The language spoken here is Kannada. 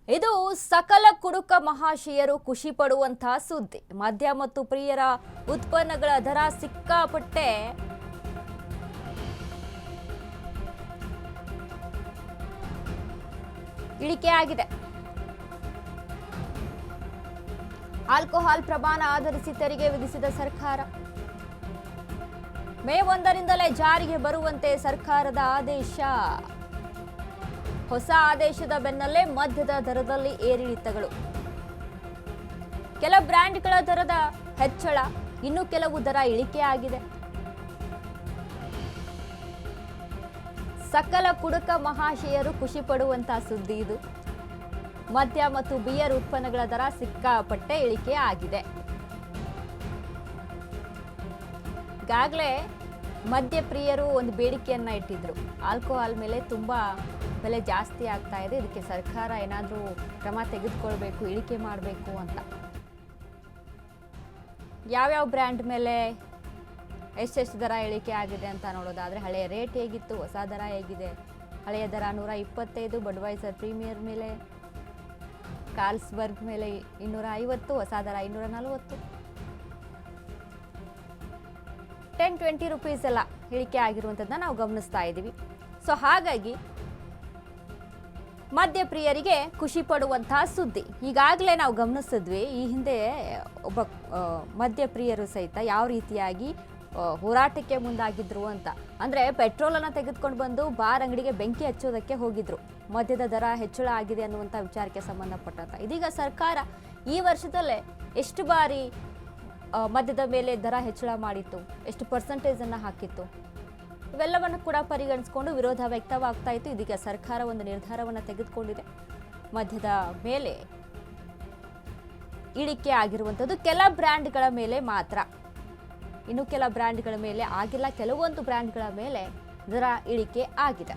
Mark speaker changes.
Speaker 1: ಇದು ಸಕಲ ಕುಡುಕ ಮಹಾಶಯರು ಖುಷಿ ಪಡುವಂತಹ ಸುದ್ದಿ. ಮದ್ಯ ಮತ್ತು ಪ್ರಿಯರ ಉತ್ಪನ್ನಗಳ ದರ ಸಿಕ್ಕಾಪಟ್ಟೆ ಇಳಿಕೆಯಾಗಿದೆ. ಆಲ್ಕೋಹಾಲ್ ಪ್ರಮಾಣ ಆಧರಿಸಿ ತೆರಿಗೆ ವಿಧಿಸಿದ ಸರ್ಕಾರ ಮೇ 1ರಿಂದಲೇ ಜಾರಿಗೆ ಬರುವಂತೆ ಸರ್ಕಾರದ ಆದೇಶ. ಹೊಸ ಆದೇಶದ ಬೆನ್ನಲ್ಲೇ ಮದ್ಯದ ದರದಲ್ಲಿ ಏರಿಳಿತಗಳು. ಕೆಲ ಬ್ರ್ಯಾಂಡ್ಗಳ ದರದ ಹೆಚ್ಚಳ, ಇನ್ನು ಕೆಲವು ದರ ಇಳಿಕೆಯಾಗಿದೆ. ಸಕಲ ಕುಡುಕ ಮಹಾಶಯರು ಖುಷಿ ಪಡುವಂತಹ ಸುದ್ದಿ ಇದು. ಮದ್ಯ ಮತ್ತು ಬಿಯರ್ ಉತ್ಪನ್ನಗಳ ದರ ಸಿಕ್ಕಾಪಟ್ಟೆ ಇಳಿಕೆ ಆಗಿದೆ. ಈಗಾಗಲೇ ಮದ್ಯ ಪ್ರಿಯರು ಒಂದು ಬೇಡಿಕೆಯನ್ನ ಇಟ್ಟಿದ್ರು. ಆಲ್ಕೋಹಾಲ್ ಮೇಲೆ ತುಂಬಾ ಬೆಲೆ ಜಾಸ್ತಿ ಆಗ್ತಾ ಇದೆ, ಇದಕ್ಕೆ ಸರ್ಕಾರ ಏನಾದರೂ ಕ್ರಮ ತೆಗೆದುಕೊಳ್ಬೇಕು, ಇಳಿಕೆ ಮಾಡಬೇಕು ಅಂತ. ಯಾವ್ಯಾವ ಬ್ರ್ಯಾಂಡ್ ಮೇಲೆ ಎಷ್ಟೆಷ್ಟು ದರ ಇಳಿಕೆ ಆಗಿದೆ ಅಂತ ನೋಡೋದಾದ್ರೆ, ಹಳೆಯ ರೇಟ್ ಹೇಗಿತ್ತು, ಹೊಸ ದರ ಹೇಗಿದೆ. ಹಳೆಯ ದರ 125, ಬಡ್ವೈಸರ್ ಪ್ರೀಮಿಯರ್ ಮೇಲೆ, ಕಾರ್ಲ್ಸ್ಬರ್ಗ್ ಮೇಲೆ 250, ಹೊಸ ದರ 240. 10-20 ರುಪೀಸ್ ಎಲ್ಲ ಇಳಿಕೆ ಆಗಿರುವಂಥದ್ದನ್ನ ನಾವು ಗಮನಿಸ್ತಾ ಇದ್ದೀವಿ. ಸೊ ಹಾಗಾಗಿ ಮದ್ಯ ಪ್ರಿಯರಿಗೆ ಖುಷಿ ಪಡುವಂತಹ ಸುದ್ದಿ. ಈಗಾಗಲೇ ನಾವು ಗಮನಿಸಿದ್ವಿ, ಈ ಹಿಂದೆ ಒಬ್ಬ ಮದ್ಯ ಪ್ರಿಯರು ಸಹಿತ ಯಾವ ರೀತಿಯಾಗಿ ಹೋರಾಟಕ್ಕೆ ಮುಂದಾಗಿದ್ರು ಅಂತ. ಅಂದರೆ ಪೆಟ್ರೋಲನ್ನು ತೆಗೆದುಕೊಂಡು ಬಂದು ಬಾರ್ ಅಂಗಡಿಗೆ ಬೆಂಕಿ ಹಚ್ಚೋದಕ್ಕೆ ಹೋಗಿದ್ರು, ಮದ್ಯದ ದರ ಹೆಚ್ಚಳ ಆಗಿದೆ ಅನ್ನುವಂಥ ವಿಚಾರಕ್ಕೆ ಸಂಬಂಧಪಟ್ಟಂತ. ಇದೀಗ ಸರ್ಕಾರ ಈ ವರ್ಷದಲ್ಲೇ ಎಷ್ಟು ಬಾರಿ ಮದ್ಯದ ಮೇಲೆ ದರ ಹೆಚ್ಚಳ ಮಾಡಿತ್ತು, ಎಷ್ಟು ಪರ್ಸೆಂಟೇಜನ್ನು ಹಾಕಿತ್ತು, ಇವೆಲ್ಲವನ್ನು ಕೂಡ ಪರಿಗಣಿಸಿಕೊಂಡು ವಿರೋಧ ವ್ಯಕ್ತವಾಗ್ತಾ ಇತ್ತು. ಇದೀಗ ಸರ್ಕಾರ ಒಂದು ನಿರ್ಧಾರವನ್ನು ತೆಗೆದುಕೊಂಡಿದೆ. ಮದ್ಯದ ಮೇಲೆ ಇಳಿಕೆ ಆಗಿರುವಂಥದ್ದು ಕೆಲ ಬ್ರ್ಯಾಂಡ್ಗಳ ಮೇಲೆ ಮಾತ್ರ, ಇನ್ನು ಕೆಲ ಬ್ರ್ಯಾಂಡ್ಗಳ ಮೇಲೆ ಆಗಿಲ್ಲ. ಕೆಲವೊಂದು ಬ್ರ್ಯಾಂಡ್ಗಳ ಮೇಲೆ ದರ ಇಳಿಕೆ ಆಗಿದೆ.